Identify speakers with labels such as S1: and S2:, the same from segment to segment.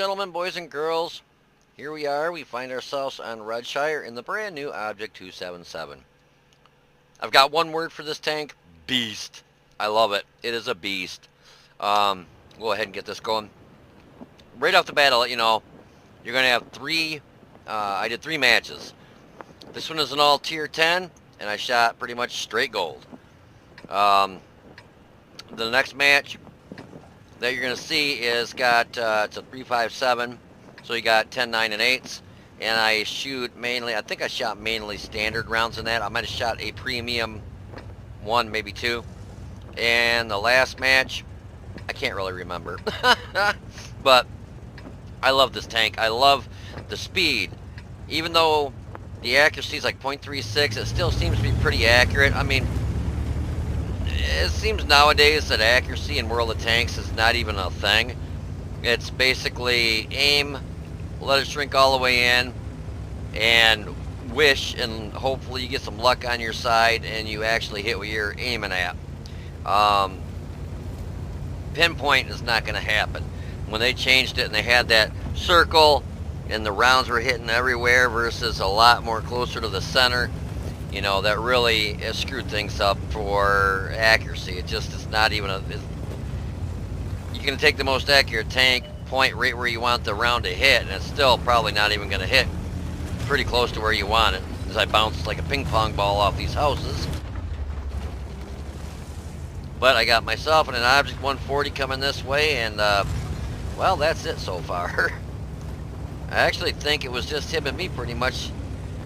S1: gentlemen, boys and girls, here we are. We find ourselves on Redshire in the brand new Object 277. I've got one word for this tank: beast. I love it. It is a beast. Go ahead and get this going. Right off the bat, I'll let you know, you're going to have I did three matches. This one is an all tier 10, and I shot pretty much straight gold. The next match that you're going to see is got, it's a 357, so you got 10, 9, and 8s, and I shoot mainly, I think I shot mainly standard rounds in that. I might have shot a premium one, maybe two. And the last match, I can't really remember, but I love this tank. I love the speed. Even though the accuracy is like 0.36, it still seems to be pretty accurate. I mean, it seems nowadays that accuracy in World of Tanks is not even a thing. It's basically aim, let it shrink all the way in, and wish, and hopefully you get some luck on your side and you actually hit what you're aiming at. Pinpoint is not going to happen. When they changed it and they had that circle and the rounds were hitting everywhere versus a lot more closer to the center, you know, that really has screwed things up for accuracy. It's not even you can take the most accurate tank, point right where you want the round to hit, and it's still probably not even going to hit pretty close to where you want it, as I bounce like a ping pong ball off these houses. But I got myself and an Object 140 coming this way, and well, that's it so far. I actually think it was just him and me pretty much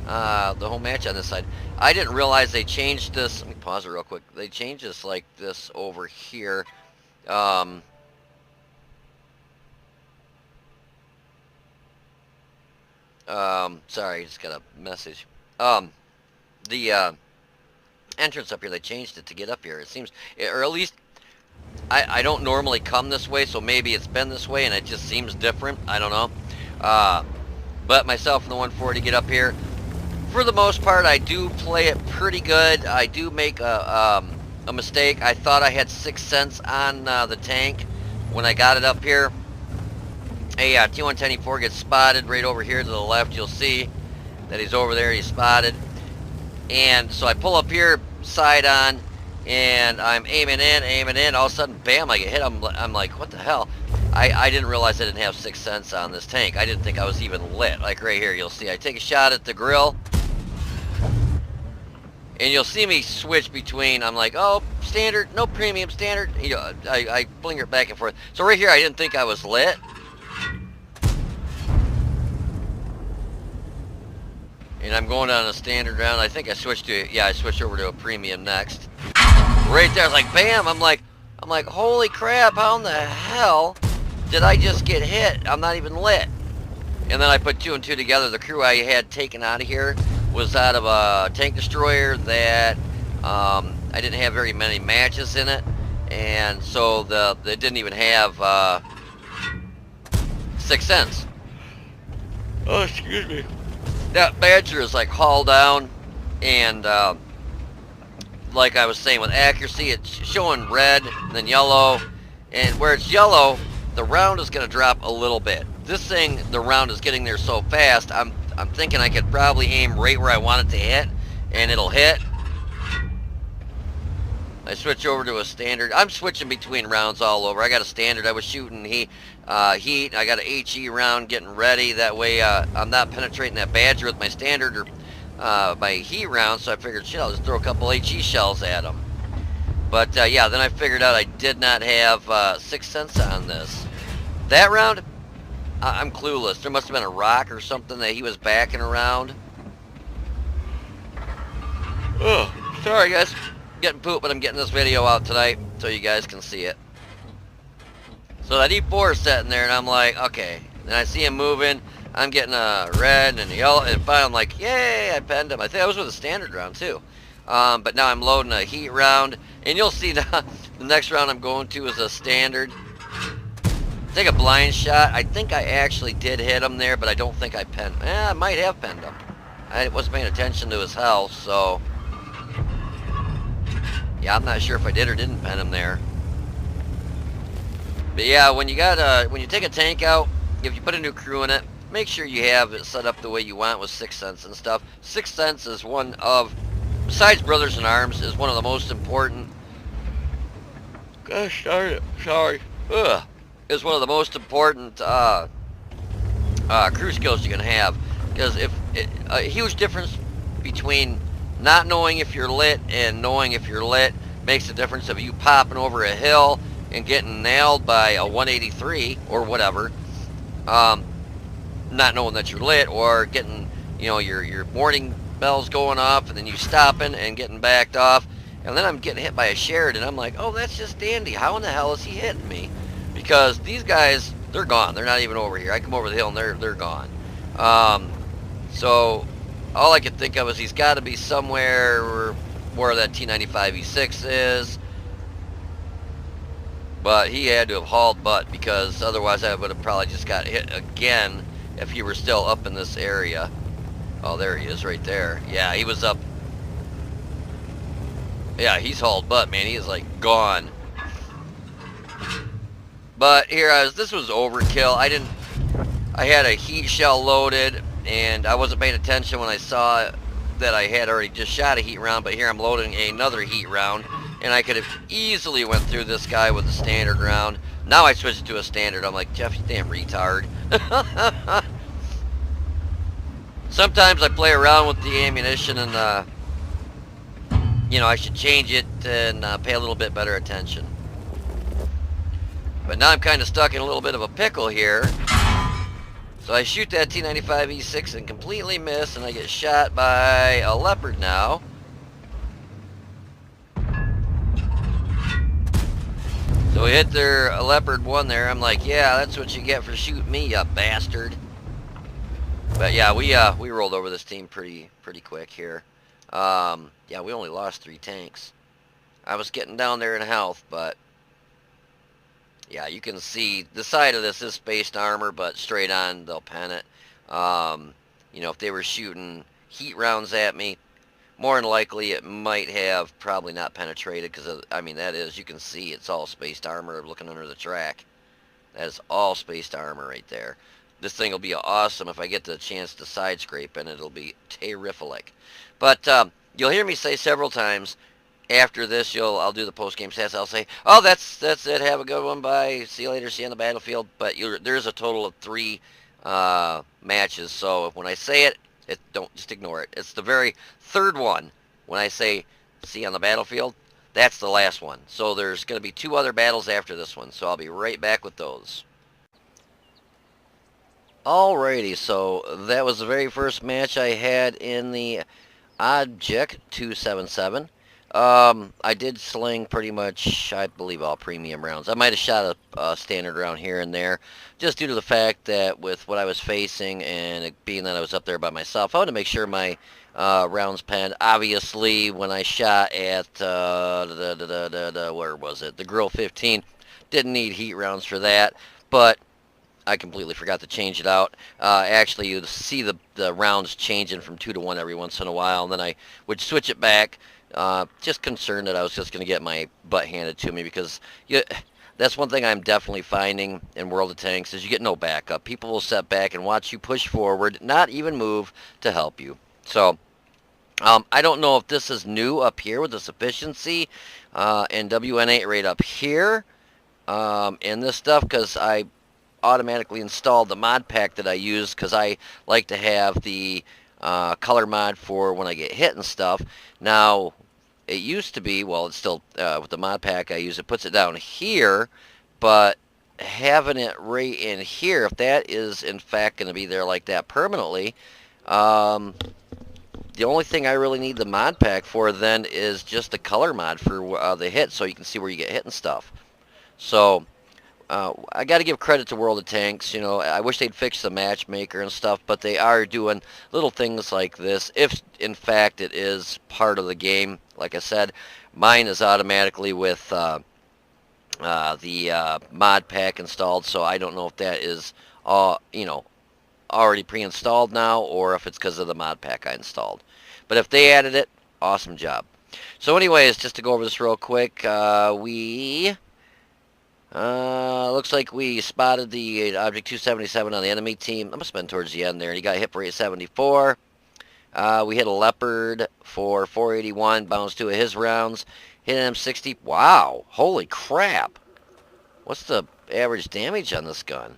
S1: the whole match on this side. I didn't realize they changed this. Let me pause it real quick. They changed this like this over here. Sorry, just got a message. The entrance up here, they changed it to get up here. It seems, or at least I don't normally come this way, so maybe it's been this way and it just seems different. I don't know. But myself and the 140 get up here. For the most part, I do play it pretty good. I do make a mistake. I thought I had 6 cents on the tank when I got it up here. A T110E4 gets spotted right over here to the left. You'll see that he's over there. He's spotted. And so I pull up here, side on, and I'm aiming in. All of a sudden, bam, I get hit. I'm like, what the hell? I didn't realize I didn't have 6 cents on this tank. I didn't think I was even lit. Like right here, you'll see. I take a shot at the grill, and you'll see me switch between, I'm like, oh, standard, no premium, standard. You know, I blinger it back and forth. So right here, I didn't think I was lit. And I'm going on a standard round. I think I switched to, yeah, I switched over to a premium next. Right there, it's like, bam, I'm like, holy crap, how in the hell did I just get hit? I'm not even lit. And then I put 2 and 2 together. The crew I had taken out of here was out of a tank destroyer that I didn't have very many matches in it, and so they didn't even have 6 cents. Oh, excuse me. That Badger is like hauled down, and like I was saying, with accuracy, it's showing red and then yellow, and where it's yellow, the round is going to drop a little bit. This thing, the round is getting there so fast, I'm thinking I could probably aim right where I want it to hit, and it'll hit. I switch over to a standard. I'm switching between rounds all over. I got a standard. I was shooting heat. I got an HE round getting ready. That way I'm not penetrating that Badger with my standard or my heat round, so I figured, shit, I'll just throw a couple HE shells at him. But yeah, then I figured out I did not have 6 cents on this. That round, I'm clueless. There must have been a rock or something that he was backing around. Oh, sorry guys. Getting pooped, but I'm getting this video out tonight so you guys can see it. So that E4 is sitting there, and I'm like, okay. Then I see him moving. I'm getting a red and a yellow, and finally I'm like, yay, I penned him. I think I was with a standard round too. But now I'm loading a heat round, and you'll see the next round I'm going to is a standard. Take a blind shot. I think I actually did hit him there, but I don't think I penned. I might have penned him. I wasn't paying attention to his health, so yeah, I'm not sure if I did or didn't pen him there. But yeah, when you take a tank out if you put a new crew in it, make sure you have it set up the way you want with 6th Sense and stuff. 6th Sense is one of, besides Brothers in Arms, is one of the most important. Gosh darn it, sorry. Ugh. Is one of the most important crew skills you can have. Because if a huge difference between not knowing if you're lit and knowing if you're lit makes a difference of you popping over a hill and getting nailed by a 183 or whatever, not knowing that you're lit, or getting, you know, your warning bells going off and then you stopping and getting backed off, and then I'm getting hit by a Sheridan. I'm like, oh, that's just dandy. How in the hell is he hitting me? Because these guys, they're gone. They're not even over here. I come over the hill and they're gone. So all I could think of is he's got to be somewhere where that T95E6 is. But he had to have hauled butt, because otherwise I would have probably just got hit again if he were still up in this area. Oh, there he is right there. Yeah, he was up. Yeah, he's hauled butt, man. He is like gone. But here this was overkill. I had a heat shell loaded, and I wasn't paying attention when I saw that I had already just shot a heat round, but here I'm loading another heat round, and I could have easily went through this guy with a standard round. Now I switched to a standard. I'm like, Jeff, you damn retard. Sometimes I play around with the ammunition, and you know, I should change it and pay a little bit better attention. But now I'm kind of stuck in a little bit of a pickle here. So I shoot that T95E6 and completely miss, and I get shot by a Leopard now. So we hit their Leopard 1 there. I'm like, yeah, that's what you get for shooting me, you bastard. But yeah, we rolled over this team pretty quick here. Yeah, we only lost 3 tanks. I was getting down there in health, but yeah, you can see the side of this is spaced armor, but straight on they'll pen it. You know, if they were shooting heat rounds at me, more than likely it might have probably not penetrated, because I mean, that is, you can see it's all spaced armor looking under the track. That is all spaced armor right there. This thing will be awesome if I get the chance to side scrape, and it'll be terrific. But you'll hear me say several times after this, I'll do the post-game stats. I'll say, oh, that's it. Have a good one. Bye. See you later. See you on the battlefield. But there's a total of 3 matches. So when I say it, don't just ignore it. It's the very third one. When I say see you on the battlefield, that's the last one. So there's going to be 2 other battles after this one. So I'll be right back with those. Alrighty, so that was the very first match I had in the Object 277. I did sling pretty much, I believe, all premium rounds. I might have shot a standard round here and there, just due to the fact that with what I was facing, and it being that I was up there by myself, I wanted to make sure my rounds penned. Obviously, when I shot at, where was it? The Grill 15, didn't need heat rounds for that, but I completely forgot to change it out. Actually, you'd see the rounds changing from 2 to 1 every once in a while, and then I would switch it back. Just concerned that I was just going to get my butt handed to me, because that's one thing I'm definitely finding in World of Tanks is you get no backup. People will sit back and watch you push forward, not even move to help you. So I don't know if this is new up here with this efficiency and WN8 right up here in this stuff, because I automatically installed the mod pack that I use, because I like to have the color mod for when I get hit and stuff. Now, it used to be, well, it's still, with the mod pack I use, it puts it down here, but having it right in here, if that is in fact going to be there like that permanently, the only thing I really need the mod pack for then is just the color mod for the hit, so you can see where you get hit and stuff. So I got to give credit to World of Tanks. You know, I wish they'd fix the matchmaker and stuff, but they are doing little things like this, if in fact it is part of the game. Like I said, mine is automatically with the mod pack installed, so I don't know if that is you know, already pre-installed now, or if it's because of the mod pack I installed. But if they added it, awesome job. So anyways, just to go over this real quick, we Looks like we spotted the Object 277 on the enemy team. That must have been towards the end there. And he got hit for 874. We hit a Leopard for 481. Bounced 2 of his rounds. Hit him 60. Wow. Holy crap. What's the average damage on this gun?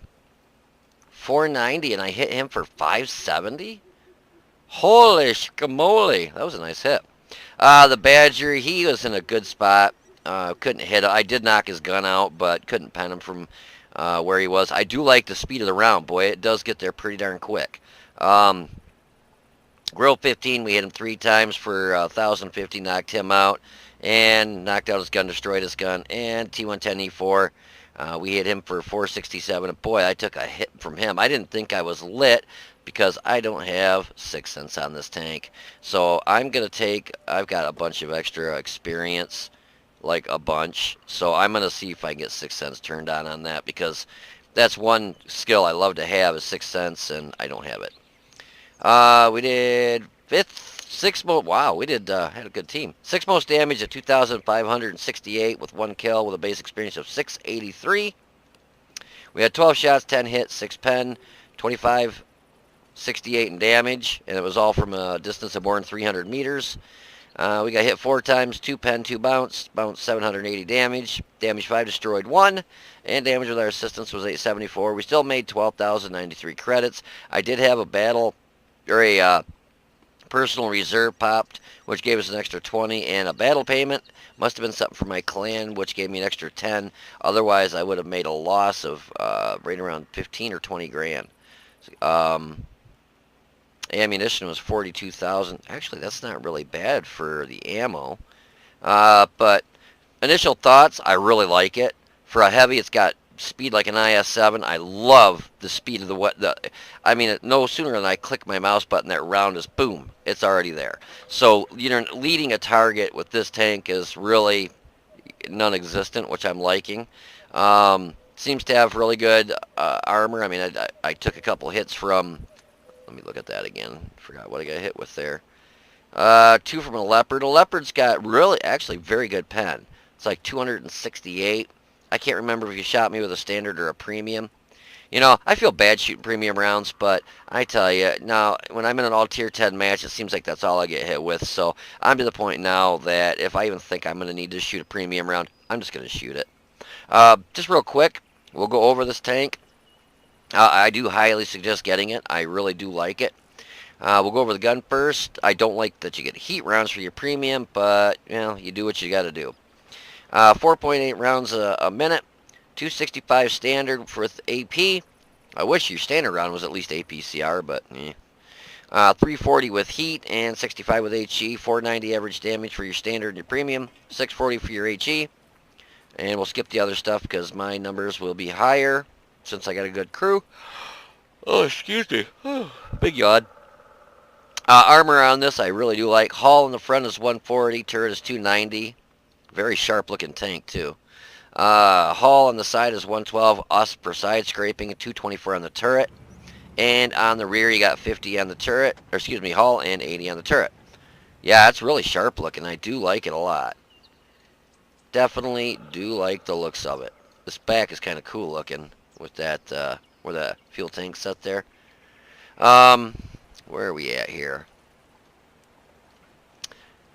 S1: 490, and I hit him for 570? Holy schmoly. That was a nice hit. The Badger, he was in a good spot. Couldn't hit it. I did knock his gun out, but couldn't pen him from where he was. I do like the speed of the round. Boy, it does get there pretty darn quick. Grill 15, we hit him 3 times for 1,050, knocked him out, and knocked out his gun, destroyed his gun. And T110E4, we hit him for 467. And boy, I took a hit from him. I didn't think I was lit because I don't have 6 cents on this tank. So I'm going to take, I've got a bunch of extra experience, like a bunch. So I'm going to see if I can get 6 cents turned on that, because that's one skill I love to have is 6 cents, and I don't have it. We did 6 most, wow, we did, had a good team. 6 most damage at 2,568 with 1 kill with a base experience of 683. We had 12 shots, 10 hits, 6 pen, 25, 68 in damage, and it was all from a distance of more than 300 meters. We got hit 4 times, 2 pen, 2 bounce, bounced 780 damage, damage 5, destroyed 1, and damage with our assistance was 874. We still made 12,093 credits. I did have a battle, or a personal reserve popped, which gave us an extra 20, and a battle payment must have been something for my clan, which gave me an extra 10. Otherwise, I would have made a loss of right around 15 or 20 grand. Ammunition was 42,000. Actually, that's not really bad for the ammo. But initial thoughts, I really like it. For a heavy, it's got speed like an IS-7. I love the speed of I mean, no sooner than I click my mouse button, that round is boom, it's already there. So, you know, leading a target with this tank is really non-existent, which I'm liking. Seems to have really good armor. I mean, I took a couple hits from, let me look at that again. Forgot what I got hit with there. 2 from a Leopard. A Leopard's got really, actually, very good pen. It's like 268. I can't remember if you shot me with a standard or a premium. You know, I feel bad shooting premium rounds, but I tell you, now, when I'm in an all tier 10 match, it seems like that's all I get hit with. So I'm to the point now that if I even think I'm going to need to shoot a premium round, I'm just going to shoot it. Just real quick, we'll go over this tank. I do highly suggest getting it. I really do like it. We'll go over the gun first. I don't like that you get heat rounds for your premium, but, you know, you do what you got to do. 4.8 rounds a minute, 265 standard for AP. I wish your standard round was at least APCR, but 340 with heat and 65 with HE. 490 average damage for your standard and your premium. 640 for your HE. And we'll skip the other stuff because my numbers will be higher since I got a good crew. Oh, excuse me. Big yawn. Armor on this I really do like. Hull in the front is 140. Turret is 290. Very sharp looking tank too. Hull on the side is 112. Us for side scraping, 224 on the turret. And on the rear you got 50 on the turret. Or excuse me, hull, and 80 on the turret. Yeah, it's really sharp looking. I do like it a lot. Definitely do like the looks of it. This back is kind of cool looking with that, where the fuel tank's set there. Where are we at here?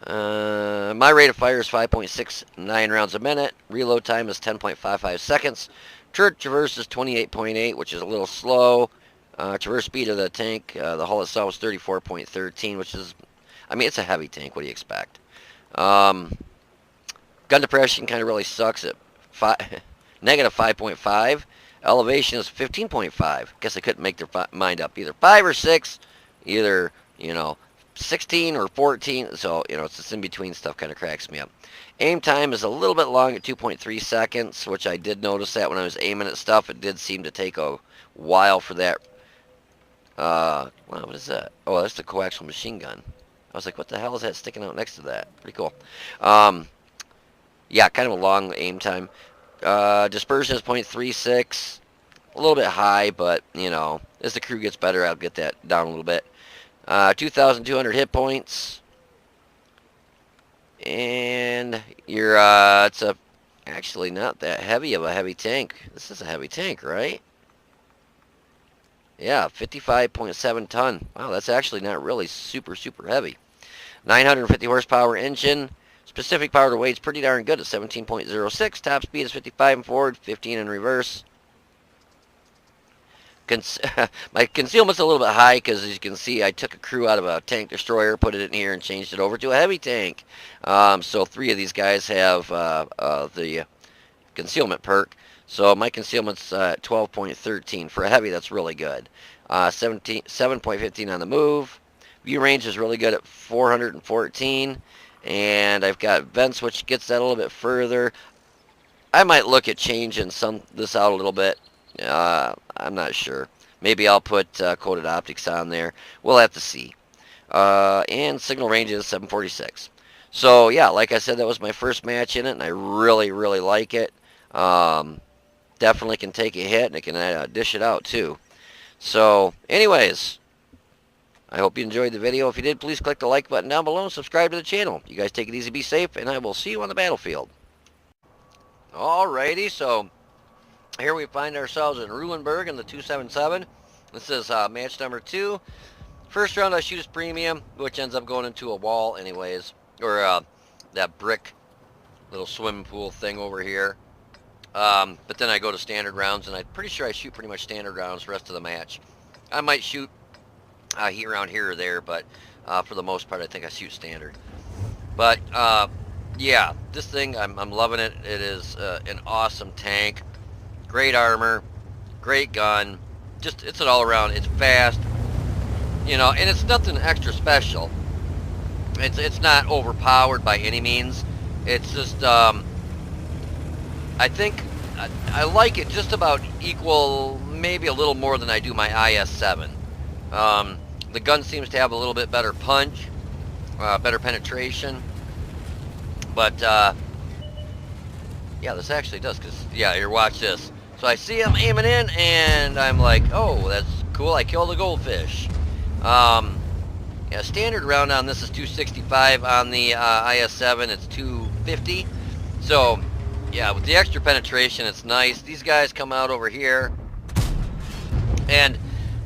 S1: My rate of fire is 5.69 rounds a minute. Reload time is 10.55 seconds. Turret traverse is 28.8, which is a little slow. Traverse speed of the tank, the hull itself is 34.13, which is, I mean, it's a heavy tank. What do you expect? Gun depression kind of really sucks at negative 5.5. Elevation is 15.5. Guess I couldn't make their mind up. Either 5 or 6. Either, you know, 16 or 14, so, you know, it's this in-between stuff kind of cracks me up. Aim time is a little bit long at 2.3 seconds, which I did notice that when I was aiming at stuff. It did seem to take a while for that. Wow, what is that? Oh, that's the coaxial machine gun. I was like, what the hell is that sticking out next to that? Pretty cool. Yeah, kind of a long aim time. Dispersion is 0.36. A little bit high, but, you know, as the crew gets better, I'll get that down a little bit. 2,200 hit points. And your, it's a actually not that heavy of a heavy tank. This is a heavy tank, right? Yeah, 55.7 ton. Wow, that's actually not really super heavy. 950 horsepower engine. Specific power to weight's pretty darn good at 17.06. Top speed is 55 in forward, 15 in reverse. My concealment's a little bit high because, as you can see, I took a crew out of a tank destroyer, put it in here, and changed it over to a heavy tank. So 3 of these guys have the concealment perk. So my concealment's 12.13. For a heavy, that's really good. 7.15 on the move. View range is really good at 414. And I've got vents, which gets that a little bit further. I might look at changing this out a little bit. I'm not sure. Maybe I'll put coated optics on there. We'll have to see. And signal range is 746. So yeah, like I said, that was my first match in it, and I really like it. Definitely can take a hit, and it can dish it out too. So anyways, I hope you enjoyed the video. If you did, please click the like button down below and subscribe to the channel. You guys take it easy, be safe, and I will see you on the battlefield. Alrighty, so here we find ourselves in Rulenberg in the 277. This is match number 2. First round I shoot as premium, which ends up going into a wall anyways. Or that brick little swimming pool thing over here. But then I go to standard rounds, and I'm pretty sure I shoot pretty much standard rounds the rest of the match. I might shoot around here or there, but for the most part I think I shoot standard. But yeah, this thing, I'm loving it. It is an awesome tank. Great armor, great gun. Just, it's an all-around. It's fast, you know, and it's nothing extra special. It's not overpowered by any means. It's just, I think I like it just about equal, maybe a little more than I do my IS-7. The gun seems to have a little bit better punch, better penetration. But yeah, this actually does, because, yeah, here, watch this. So I see him aiming in, and I'm like, oh, that's cool, I killed a goldfish. Yeah, standard round on this is 265. On the IS-7, it's 250. So, yeah, with the extra penetration, it's nice. These guys come out over here, and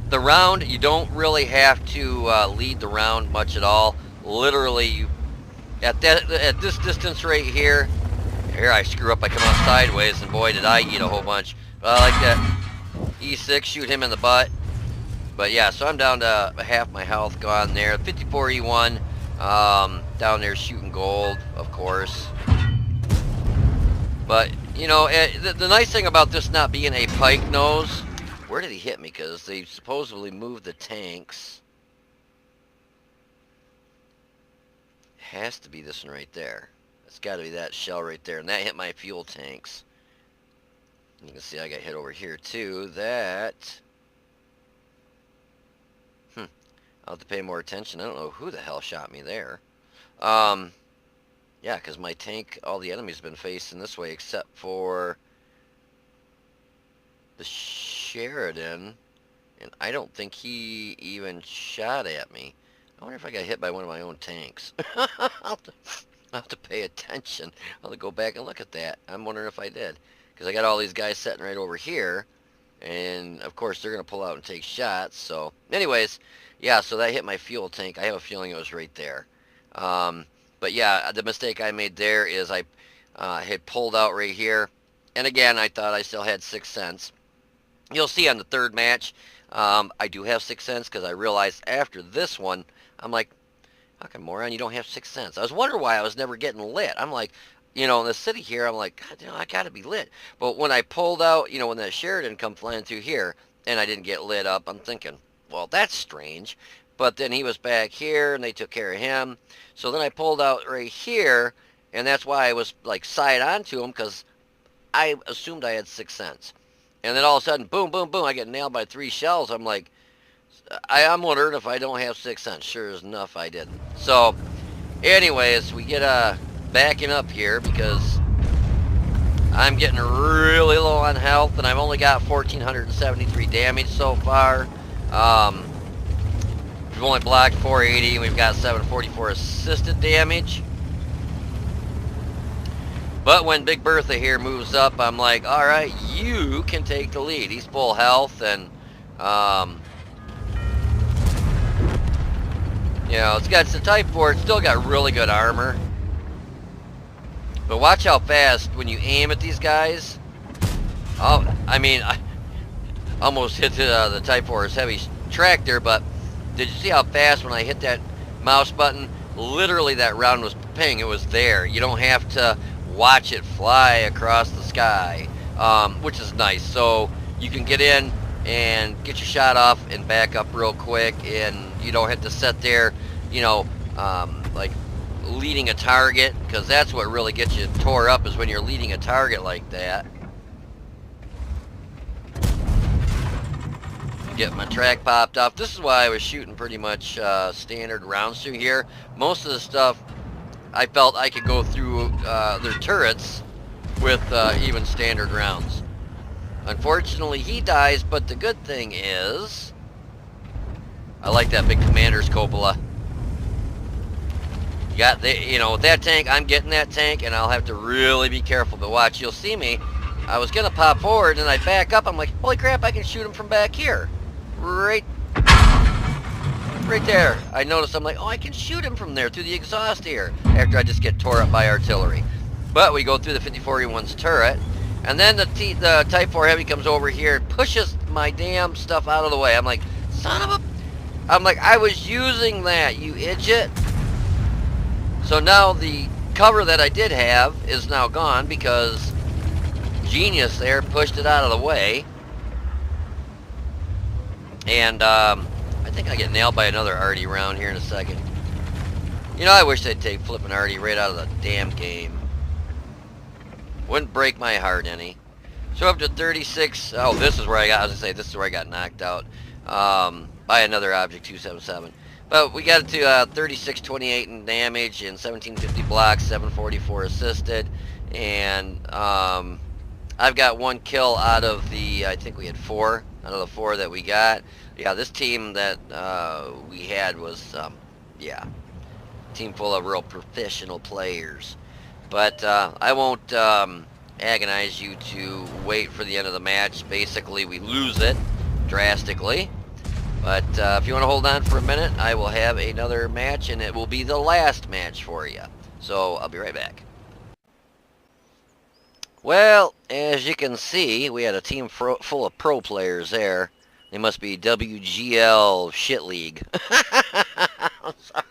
S1: the round, you don't really have to lead the round much at all. Literally, you, at this distance right here, I screw up, I come out sideways, and boy, did I eat a whole bunch. I like that E6, shoot him in the butt. But yeah, so I'm down to half my health gone there. 54 E1, down there shooting gold, of course. But, you know, the nice thing about this not being a pike nose, where did he hit me? Because they supposedly moved the tanks. Has to be this one right there. It's got to be that shell right there. And that hit my fuel tanks. You can see I got hit over here too. That... I'll have to pay more attention. I don't know who the hell shot me there. Yeah, because my tank, all the enemies have been facing this way except for the Sheridan. And I don't think he even shot at me. I wonder if I got hit by one of my own tanks. I'll have to pay attention. I'll have to go back and look at that. I'm wondering if I did. Because I got all these guys sitting right over here. And, of course, they're going to pull out and take shots. So, anyways, yeah, so that hit my fuel tank. I have a feeling it was right there. But, yeah, the mistake I made there is I had pulled out right here. And, again, I thought I still had 6 cents. You'll see on the third match, I do have 6 cents because I realized after this one, I'm like, how come, moron, you don't have 6 cents? I was wondering why I was never getting lit. I'm like, you know, in the city here, I'm like, God, you know, I got to be lit. But when I pulled out, you know, when that Sheridan come flying through here, and I didn't get lit up, I'm thinking, well, that's strange. But then he was back here, and they took care of him. So then I pulled out right here, and that's why I was, like, side on to him, because I assumed I had 6 cents. And then all of a sudden, boom, boom, boom, I get nailed by 3 shells. I'm like, I'm wondering if I don't have 6 cents. Sure as enough, I didn't. So, anyways, we get backing up here because I'm getting really low on health, and I've only got 1,473 damage so far. We've only blocked 480, and we've got 744 assisted damage. But when Big Bertha here moves up, I'm like, all right, you can take the lead. He's full health, and you know, it's got the Type 4. It's still got really good armor. But watch how fast when you aim at these guys. Oh, I mean, I almost hit the Type 4's heavy tractor, but did you see how fast when I hit that mouse button? Literally, that round was ping. It was there. You don't have to watch it fly across the sky, which is nice. So you can get in and get your shot off and back up real quick, and you don't have to sit there, you know, like leading a target, because that's what really gets you tore up, is when you're leading a target like that. Get my track popped off. This is why I was shooting pretty much standard rounds through here. Most of the stuff I felt I could go through their turrets with even standard rounds. Unfortunately, he dies, but the good thing is I like that big commander's cupola. You got the, you know, with that tank, I'm getting that tank, and I'll have to really be careful. But watch, you'll see me. I was gonna pop forward, and I back up. I'm like, holy crap! I can shoot him from back here, right there. I noticed. I'm like, oh, I can shoot him from there through the exhaust here. After I just get tore up by artillery. But we go through the 54E1's turret, and then the Type 4 Heavy comes over here and pushes my damn stuff out of the way. I'm like, son of a... I'm like, I was using that, you idiot. So now the cover that I did have is now gone because Genius there pushed it out of the way. And I think I get nailed by another arty round here in a second. You know, I wish they'd take flipping arty right out of the damn game. Wouldn't break my heart any. So up to 36. Oh, this is where I got, I was gonna say, this is where I got knocked out by another Object 277. But we got it to 3628 in damage and 1750 blocks, 744 assisted, and I've got one kill out of the, I think we had 4 out of the 4 that we got. Yeah, this team that we had was, yeah, team full of real professional players. But I won't agonize you to wait for the end of the match. Basically, we lose it drastically. But if you want to hold on for a minute, I will have another match, and it will be the last match for you. So I'll be right back. Well, as you can see, we had a team full of pro players there. They must be WGL Shit League. I'm sorry.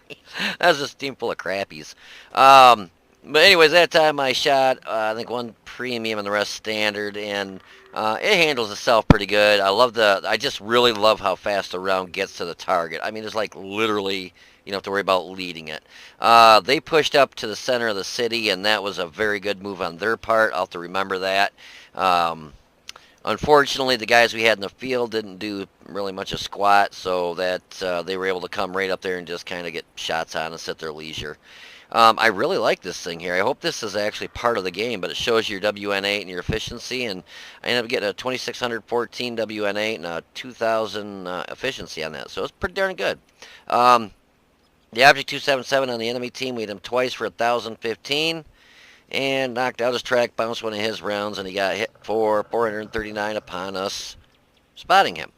S1: That was just a team full of crappies. But anyways, that time I shot, I think one premium and the rest standard, and it handles itself pretty good. I just really love how fast the round gets to the target. I mean, it's like literally, you don't have to worry about leading it. They pushed up to the center of the city, and that was a very good move on their part. I'll have to remember that. Unfortunately, the guys we had in the field didn't do really much of squat, so that they were able to come right up there and just kind of get shots on and sit their leisure. I really like this thing here. I hope this is actually part of the game, but it shows your WN8 and your efficiency, and I ended up getting a 2614 WN8 and a 2000 efficiency on that, so it's pretty darn good. The Object 277 on the enemy team, we hit him twice for 1015, and knocked out his track, bounced one of his rounds, and he got hit for 439 upon us spotting him.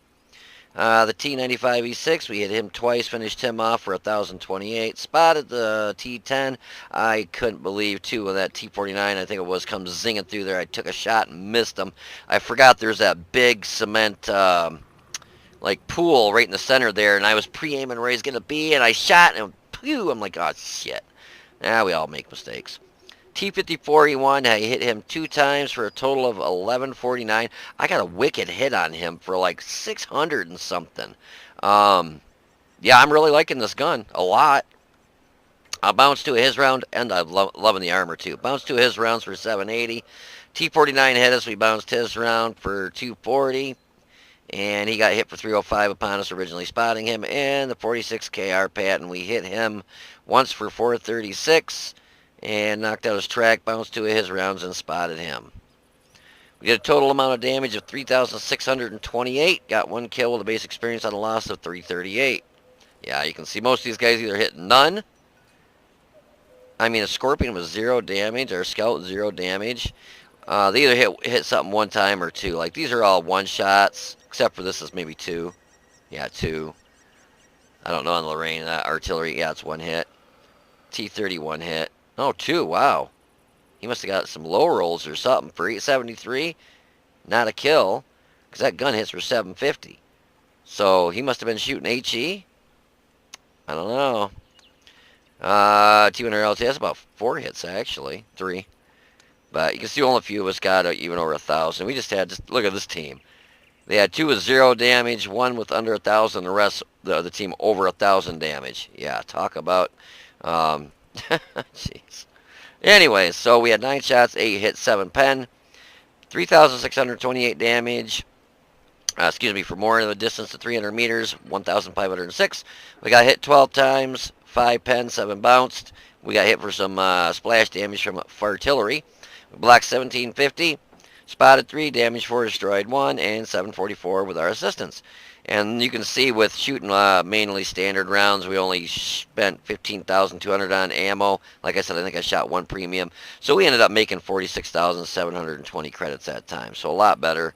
S1: The T95E6, we hit him twice, finished him off for 1028. Spotted the T10. I couldn't believe, too, when that T49, I think it was, comes zinging through there. I took a shot and missed him. I forgot there's that big cement, like, pool right in the center there, and I was pre-aiming where he's going to be, and I shot, and pew, I'm like, oh, shit. Nah, we all make mistakes. T54E1, I hit him 2 times for a total of 1149. I got a wicked hit on him for like 600 and something. Yeah, I'm really liking this gun a lot. I bounced to his round, and I'm loving the armor too. Bounced to his rounds for 780. T49 hit us. We bounced his round for 240. And he got hit for 305 upon us originally spotting him. And the 46 KR patent, we hit him once for 436. And knocked out his track, bounced 2 of his rounds, and spotted him. We did a total amount of damage of 3,628. Got 1 kill with a base experience on a loss of 338. Yeah, you can see most of these guys either hit none, I mean, a Scorpion was 0 damage, or a Scout 0 damage. They either hit something one time or two. Like, these are all one shots, except for this is maybe two. Yeah, two. I don't know on Lorraine. Artillery, yeah, it's one hit. T-31 hit. Oh, two, wow. He must have got some low rolls or something for 873. Not a kill, because that gun hits for 750. So he must have been shooting HE? I don't know. T100 LTS, about 4 hits, actually. 3. But you can see only a few of us got even over 1,000. We just look at this team. They had 2 with 0 damage, 1 with under 1,000, the rest, the team over 1,000 damage. Yeah, talk about, jeez. Anyways, so we had 9 shots, 8 hits, 7 pen, 3,628 damage. Excuse me, for more of the distance to 300 meters, 1,506. We got hit 12 times, 5 pen, 7 bounced. We got hit for some splash damage from artillery. We blocked 1,750, spotted 3, damage 4, destroyed 1, and 744 with our assistance. And you can see with shooting mainly standard rounds, we only spent 15,200 on ammo. Like I said, I think I shot 1 premium. So we ended up making 46,720 credits that time. So a lot better.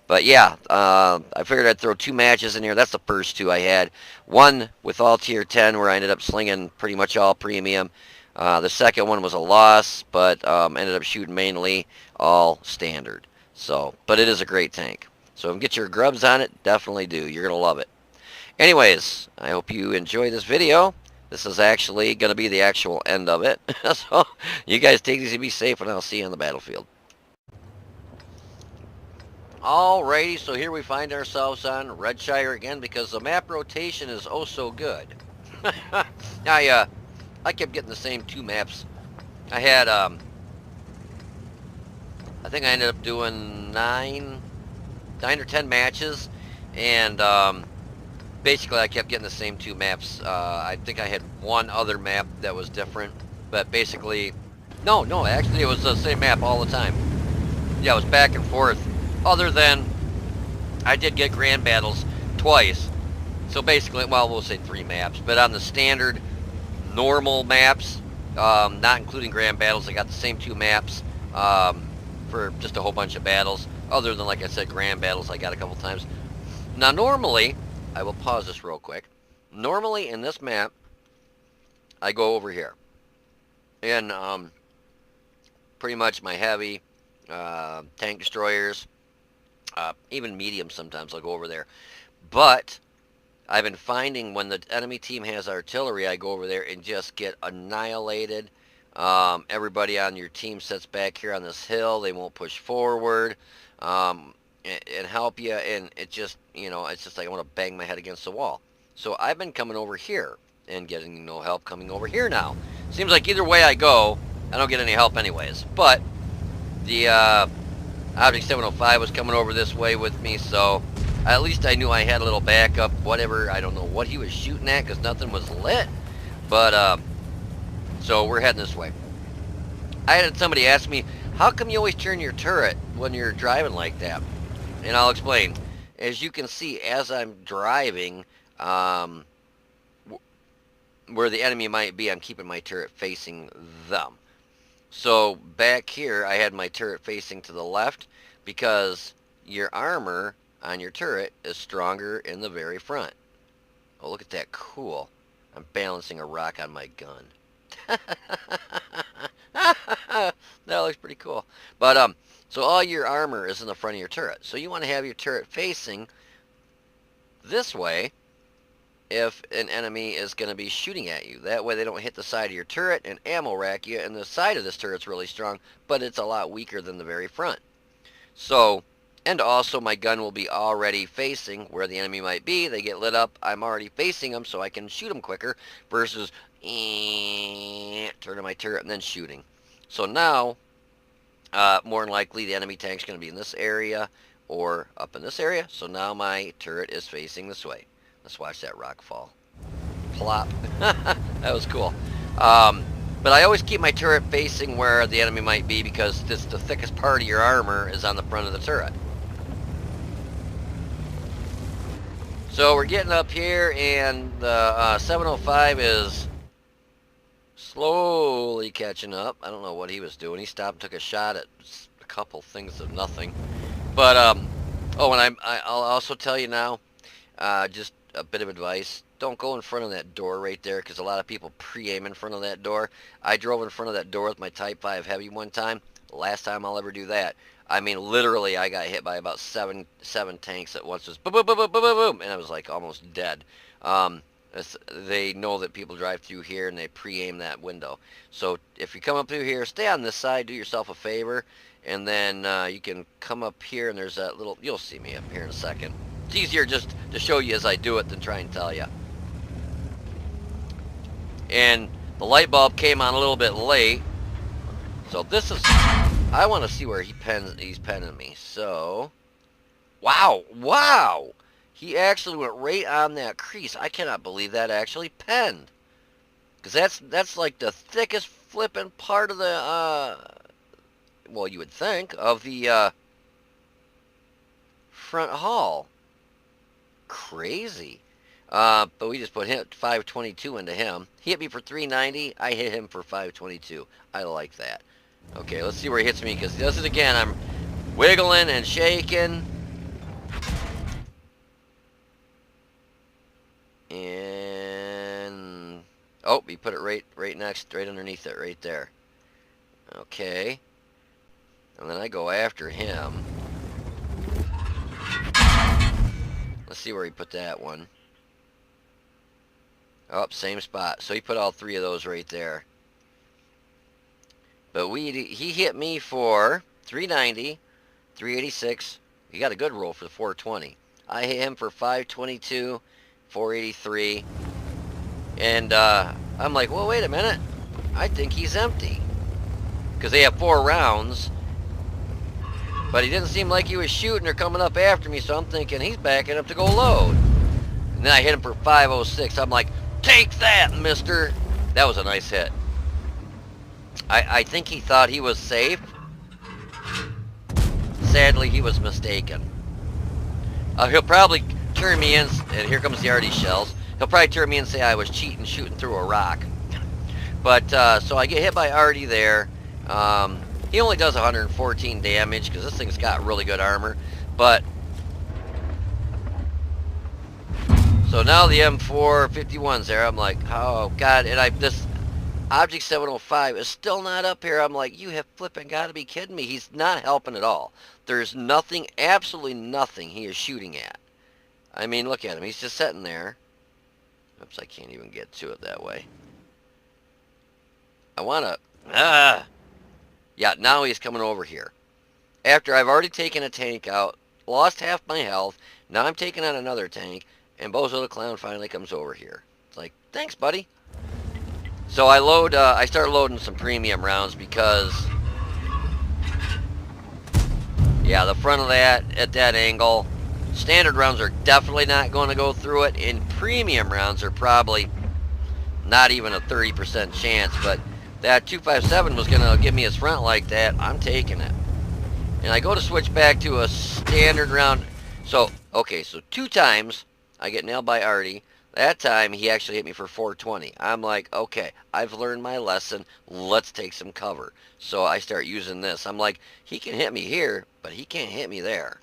S1: But yeah, I figured I'd throw 2 matches in here. That's the first 2 I had. One with all tier 10 where I ended up slinging pretty much all premium. The second one was a loss, but ended up shooting mainly all standard. So, but it is a great tank. So if you get your grubs on it, definitely do. You're going to love it. Anyways, I hope you enjoy this video. This is actually going to be the actual end of it. So you guys take it easy, be safe, and I'll see you on the battlefield. Alrighty, so here we find ourselves on Redshire again because the map rotation is oh so good. I kept getting the same 2 maps. I had, I think I ended up doing 9 or 10 matches, and basically I kept getting the same 2 maps. I think I had 1 other map that was different, but basically, no, actually it was the same map all the time. Yeah, it was back and forth. Other than, I did get grand battles twice. So basically, well, we'll say 3 maps. But on the standard, normal maps, not including grand battles, I got the same 2 maps for just a whole bunch of battles. Other than, like I said, grand battles I got a couple times. Now, normally, I will pause this real quick. Normally, in this map, I go over here. And pretty much my heavy, tank destroyers, even medium sometimes I'll go over there. But I've been finding when the enemy team has artillery, I go over there and just get annihilated. Everybody on your team sits back here on this hill. They won't push forward and help you. And it just, you know, it's just like I want to bang my head against the wall. So I've been coming over here and getting no help coming over here now. Seems like either way I go, I don't get any help anyways. But the Object 705 was coming over this way with me, so at least I knew I had a little backup, whatever. I don't know what he was shooting at because nothing was lit. But, so we're heading this way. I had somebody ask me, how come you always turn your turret when you're driving like that? And I'll explain. As you can see, as I'm driving, where the enemy might be, I'm keeping my turret facing them. So back here, I had my turret facing to the left because your armor on your turret is stronger in the very front. Oh, look at that. Cool. I'm balancing a rock on my gun. That looks pretty cool. But, so all your armor is in the front of your turret. So you want to have your turret facing this way if an enemy is going to be shooting at you. That way they don't hit the side of your turret and ammo rack you, and the side of this turret's really strong, but it's a lot weaker than the very front. So, and also my gun will be already facing where the enemy might be. They get lit up, I'm already facing them so I can shoot them quicker versus turning my turret and then shooting. So now, more than likely the enemy tank's going to be in this area or up in this area. So now my turret is facing this way. Let's watch that rock fall. Plop. That was cool. But I always keep my turret facing where the enemy might be because this, the thickest part of your armor is on the front of the turret. So we're getting up here and the 705 is Slowly catching up. I don't know what he was doing. He stopped and took a shot at a couple things of nothing. But, oh, and I'll also tell you now, just a bit of advice. Don't go in front of that door right there, because a lot of people pre-aim in front of that door. I drove in front of that door with my Type 5 Heavy one time. Last time I'll ever do that. I mean, literally, I got hit by about seven tanks at once. Just boom, boom, boom, boom, boom, boom, boom, and I was like almost dead. They know that people drive through here and they pre-aim that window. So if you come up through here, stay on this side, do yourself a favor, and then you can come up here and there's that little, you'll see me up here in a second. It's easier just to show you as I do it than try and tell you. And the light bulb came on a little bit late. So this is, I want to see where he's penning me. So, wow. He actually went right on that crease. I cannot believe that actually penned. Because that's like the thickest flipping part of the, well, you would think, of the front hull. Crazy. But we just put 522 into him. He hit me for 390. I hit him for 522. I like that. Okay, let's see where he hits me, because he does it again. I'm wiggling and shaking. And oh, he put it right underneath it, right there. Okay. And then I go after him. Let's see where he put that one. Oh, same spot. So he put all three of those right there. But he hit me for 390, 386. He got a good roll for the 420. I hit him for 522, 483. And I'm like, well, wait a minute. I think he's empty. Because they have 4 rounds. But he didn't seem like he was shooting or coming up after me, so I'm thinking he's backing up to go load. And then I hit him for 506. I'm like, take that, mister. That was a nice hit. I think he thought he was safe. Sadly, he was mistaken. He'll probably turn me in, and here comes the arty shells. He'll probably turn me in and say I was cheating shooting through a rock. But, so I get hit by arty there. He only does 114 damage, because this thing's got really good armor. But, so now the M451's there. I'm like, oh, God. And this Object 705 is still not up here. I'm like, you have flipping got to be kidding me. He's not helping at all. There's nothing, absolutely nothing he is shooting at. I mean, look at him. He's just sitting there. Oops, I can't even get to it that way. I want to... Yeah, now he's coming over here. After I've already taken a tank out, lost half my health, now I'm taking on another tank, and Bozo the Clown finally comes over here. It's like, thanks, buddy. So I start loading some premium rounds because, yeah, the front of that, at that angle, standard rounds are definitely not going to go through it, and premium rounds are probably not even a 30% chance, but that 257 was going to give me his front like that. I'm taking it. And I go to switch back to a standard round. So, okay, so 2 times I get nailed by arty. That time, he actually hit me for 420. I'm like, okay, I've learned my lesson. Let's take some cover. So I start using this. I'm like, he can hit me here, but he can't hit me there.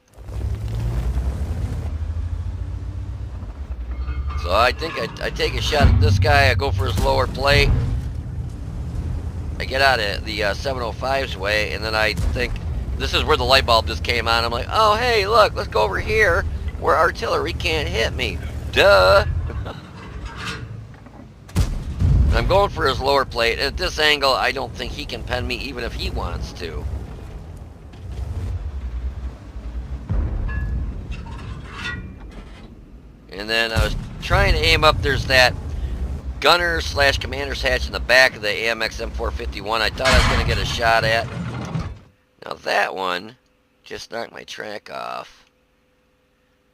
S1: So I think I take a shot at this guy. I go for his lower plate. I get out of the 705's way, and then I think, this is where the light bulb just came on. I'm like, oh, hey, look, let's go over here where artillery can't hit me. Duh. I'm going for his lower plate. At this angle, I don't think he can pen me even if he wants to. And then I was trying to aim up. There's that gunner / commander's hatch in the back of the AMX M451. I thought I was going to get a shot at. Now that one just knocked my track off.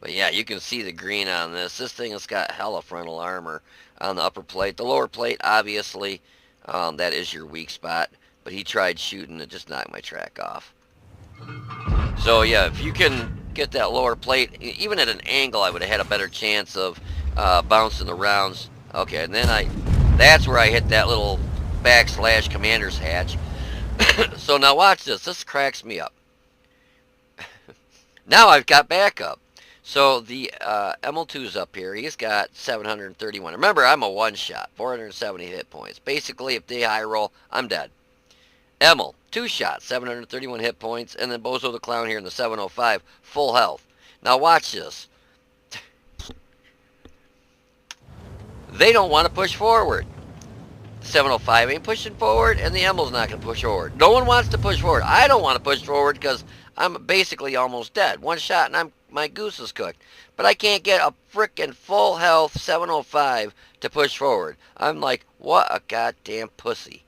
S1: But yeah, you can see the green on this. This thing has got hella frontal armor on the upper plate. The lower plate, obviously, that is your weak spot. But he tried shooting, it just knocked my track off. So yeah, if you can get that lower plate, even at an angle, I would have had a better chance of bouncing the rounds. Okay, and then that's where I hit that little / commander's hatch. So now watch this. This cracks me up. Now I've got backup. So the ML2's up here. He's got 731. Remember, I'm a one-shot, 470 hit points. Basically, if they high roll, I'm dead. Emil, 2-shot, 731 hit points. And then Bozo the Clown here in the 705, full health. Now watch this. They don't want to push forward. The 705 ain't pushing forward, and the Emil's not going to push forward. No one wants to push forward. I don't want to push forward because I'm basically almost dead. One shot and my goose is cooked. But I can't get a frickin' full health 705 to push forward. I'm like, what a goddamn pussy.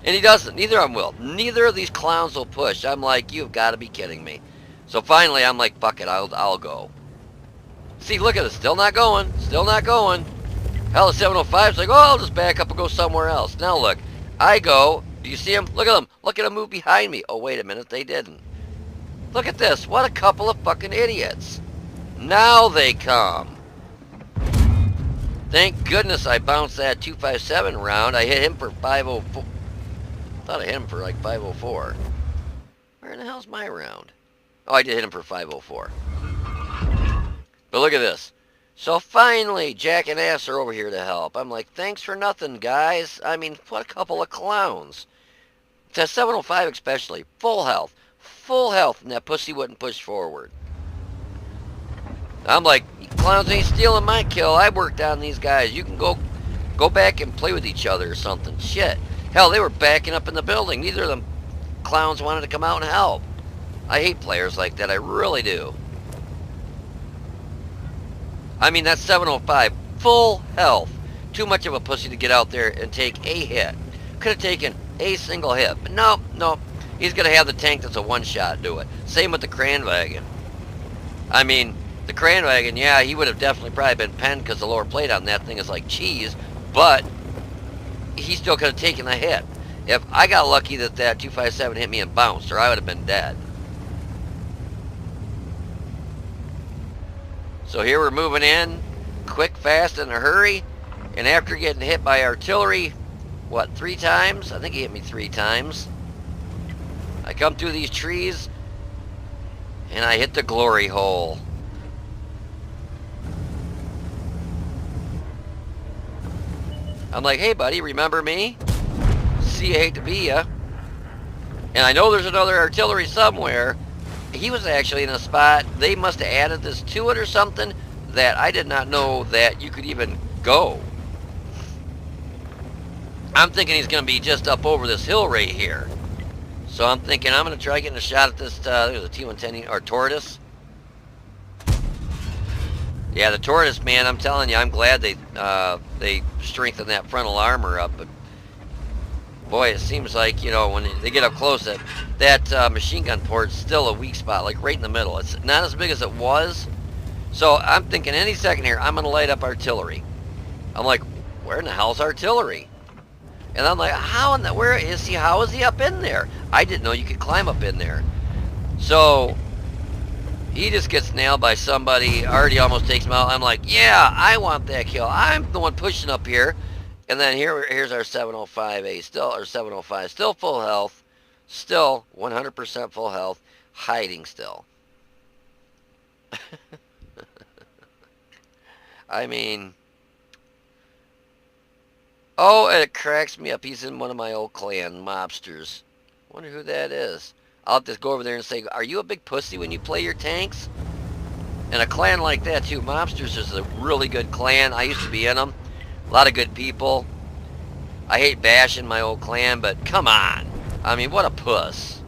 S1: And he doesn't. Neither of them will. Neither of these clowns will push. I'm like, you've got to be kidding me. So finally, I'm like, fuck it, I'll go. See, look at it. Still not going. Still not going. Hell, the 705's like, oh, I'll just back up and go somewhere else. Now look, I go. Do you see him? Look at them. Look at them move behind me. Oh, wait a minute. They didn't. Look at this. What a couple of fucking idiots. Now they come. Thank goodness I bounced that 257 round. I hit him for 504. I thought I hit him for like 504. Where in the hell's my round? Oh, I did hit him for 504. But look at this. So finally, Jack and Ass are over here to help. I'm like, thanks for nothing, guys. I mean, what a couple of clowns. To 705 especially. Full health. Full health, and that pussy wouldn't push forward. I'm like, clowns ain't stealing my kill. I worked on these guys. You can go back and play with each other or something. Shit. Hell, they were backing up in the building. Neither of them clowns wanted to come out and help. I hate players like that. I really do. I mean, that's 705. Full health. Too much of a pussy to get out there and take a hit. Could have taken a single hit. But no. He's going to have the tank that's a one-shot do it. Same with the Kranwagen. I mean, the Kranwagen, yeah, he would have definitely probably been penned because the lower plate on that thing is like cheese. But he still could have taken a hit. If I got lucky that 257 hit me and bounced, or I would have been dead. So here we're moving in, quick, fast, in a hurry. And after getting hit by artillery, what, 3 times? I think he hit me 3 times. I come through these trees, and I hit the glory hole. I'm like, hey buddy, remember me? See, I hate to be ya. And I know there's another artillery somewhere. He was actually in a spot, they must have added this to it or something, that I did not know that you could even go. I'm thinking he's going to be just up over this hill right here. So I'm thinking I'm going to try getting a shot at this, there's a T-110, or Tortoise. Yeah, the Tortoise, man, I'm telling you, I'm glad they strengthened that frontal armor up. But boy, it seems like, you know, when they get up close, that machine gun port's still a weak spot, like right in the middle. It's not as big as it was. So I'm thinking any second here, I'm going to light up artillery. I'm like, where in the hell's artillery? And I'm like, where is he? How is he up in there? I didn't know you could climb up in there. So he just gets nailed by somebody, already almost takes him out. I'm like, yeah, I want that kill. I'm the one pushing up here. And then here's our 705A, or 705, still full health, still 100% full health, hiding still. I mean, oh, and it cracks me up. He's in one of my old clan mobsters. Wonder who that is. I'll have to go over there and say, are you a big pussy when you play your tanks? And a clan like that too. Mobsters is a really good clan. I used to be in them. A lot of good people. I hate bashing my old clan, but come on. I mean, what a puss.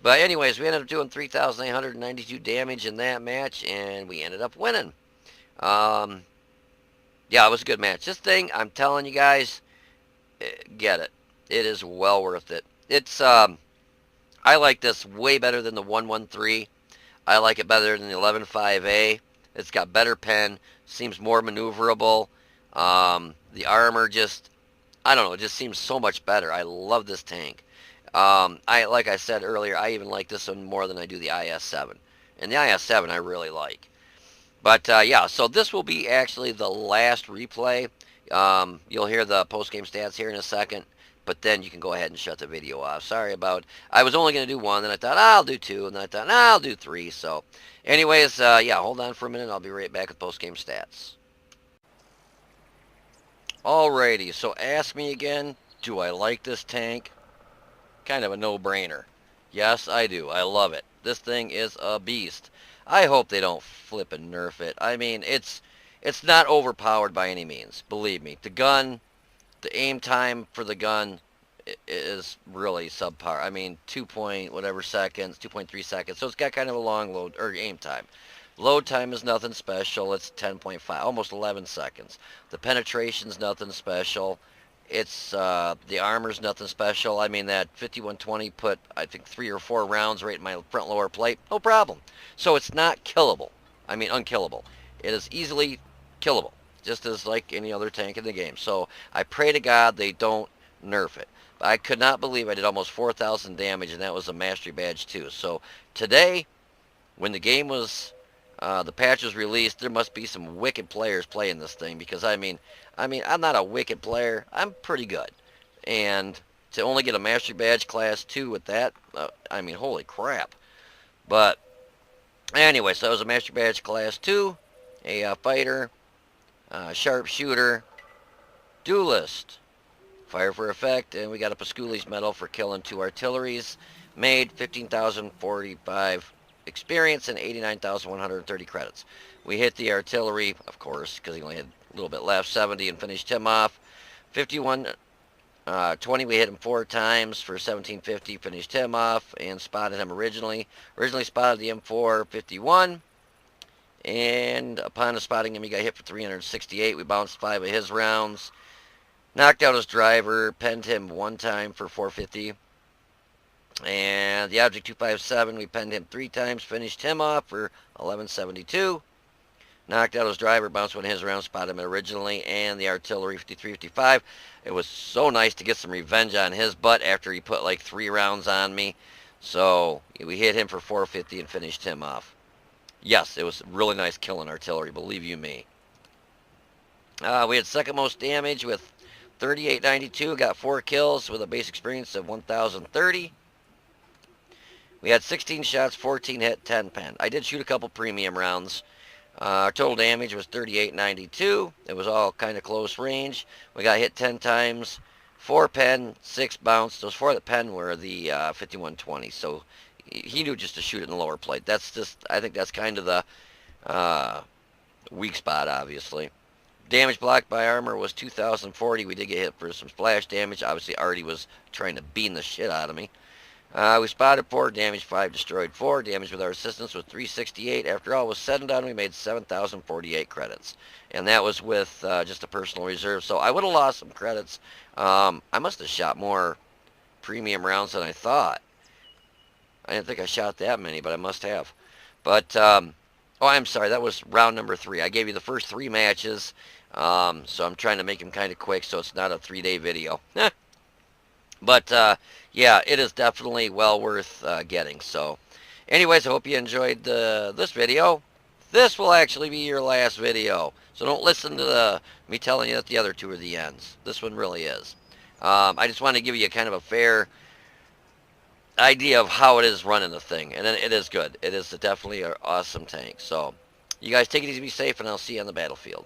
S1: But anyways, we ended up doing 3,892 damage in that match, and we ended up winning. Yeah, it was a good match. This thing, I'm telling you guys, get it. It is well worth it. It's, I like this way better than the 113. I like it better than the 11.5A. It's got better pen, seems more maneuverable. The armor just, I don't know, it just seems so much better. I love this tank. Like I said earlier, I even like this one more than I do the IS-7. And the IS-7 I really like. But yeah, so this will be actually the last replay. You'll hear the post-game stats here in a second, but then you can go ahead and shut the video off. Sorry about, I was only going to do one, then I thought, I'll do two, and then I thought, I'll do three. So anyways, yeah, hold on for a minute. I'll be right back with post-game stats. Alrighty, so ask me again, do I like this tank? Kind of a no-brainer. Yes, I do. I love it. This thing is a beast. I hope they don't flip and nerf it. I mean, it's not overpowered by any means. Believe me. The gun, the aim time for the gun is really subpar. I mean, 2 point whatever seconds, 2.3 seconds. So it's got kind of a long load or aim time. Load time is nothing special. It's 10.5, almost 11 seconds. The penetration's nothing special. It's the armor's nothing special. I mean, that 5120 put, I think, 3 or 4 rounds right in my front lower plate. No problem. So it's not killable. I mean, unkillable. It is easily killable, just as like any other tank in the game. So I pray to God they don't nerf it. But I could not believe I did almost 4,000 damage, and that was a mastery badge too. So today, when the game was, the patch was released, there must be some wicked players playing this thing, because I mean, I'm not a wicked player. I'm pretty good. And to only get a Mastery Badge Class 2 with that, I mean, holy crap. But anyway, so that was a Mastery Badge Class 2, a fighter, sharpshooter, duelist, fire for effect, and we got a Pasculi's medal for killing 2 artilleries, made 15,045 experience and 89,130 credits. We hit the artillery, of course, because he only had a little bit left, 70, and finished him off. 5120, we hit him 4 times for 1750, finished him off, and spotted him originally. Originally spotted the M4 51, and upon spotting him, he got hit for 368. We bounced 5 of his rounds, knocked out his driver, penned him 1 time for 450. And the Object 257, we penned him 3 times, finished him off for 1172. Knocked out his driver, bounced 1 of his rounds, spotted him originally, and the artillery 5355. It was so nice to get some revenge on his butt after he put like 3 rounds on me. So we hit him for 450 and finished him off. Yes, it was really nice killing artillery, believe you me. We had second most damage with 3892, got 4 kills with a base experience of 1030. We had 16 shots, 14 hit, 10 pen. I did shoot a couple premium rounds. Our total damage was 3892. It was all kind of close range. We got hit 10 times, 4 pen, 6 bounce. Those 4 that pen were the 5120. So he knew just to shoot it in the lower plate. That's just, I think that's kind of the weak spot, obviously. Damage blocked by armor was 2040. We did get hit for some splash damage. Obviously, Artie was trying to bean the shit out of me. We spotted 4, damaged 5, destroyed 4. Damage with our assistance was 368. After all was said and done, we made 7,048 credits. And that was with just a personal reserve. So I would have lost some credits. I must have shot more premium rounds than I thought. I didn't think I shot that many, but I must have. But, oh, I'm sorry. That was round number 3. I gave you the first 3 matches. So I'm trying to make them kind of quick so it's not a 3-day video. But, yeah, it is definitely well worth getting. So, anyways, I hope you enjoyed this video. This will actually be your last video. So don't listen to me telling you that the other 2 are the ends. This one really is. I just want to give you kind of a fair idea of how it is running the thing. And it is good. It is definitely an awesome tank. So, you guys take it easy, be safe, and I'll see you on the battlefield.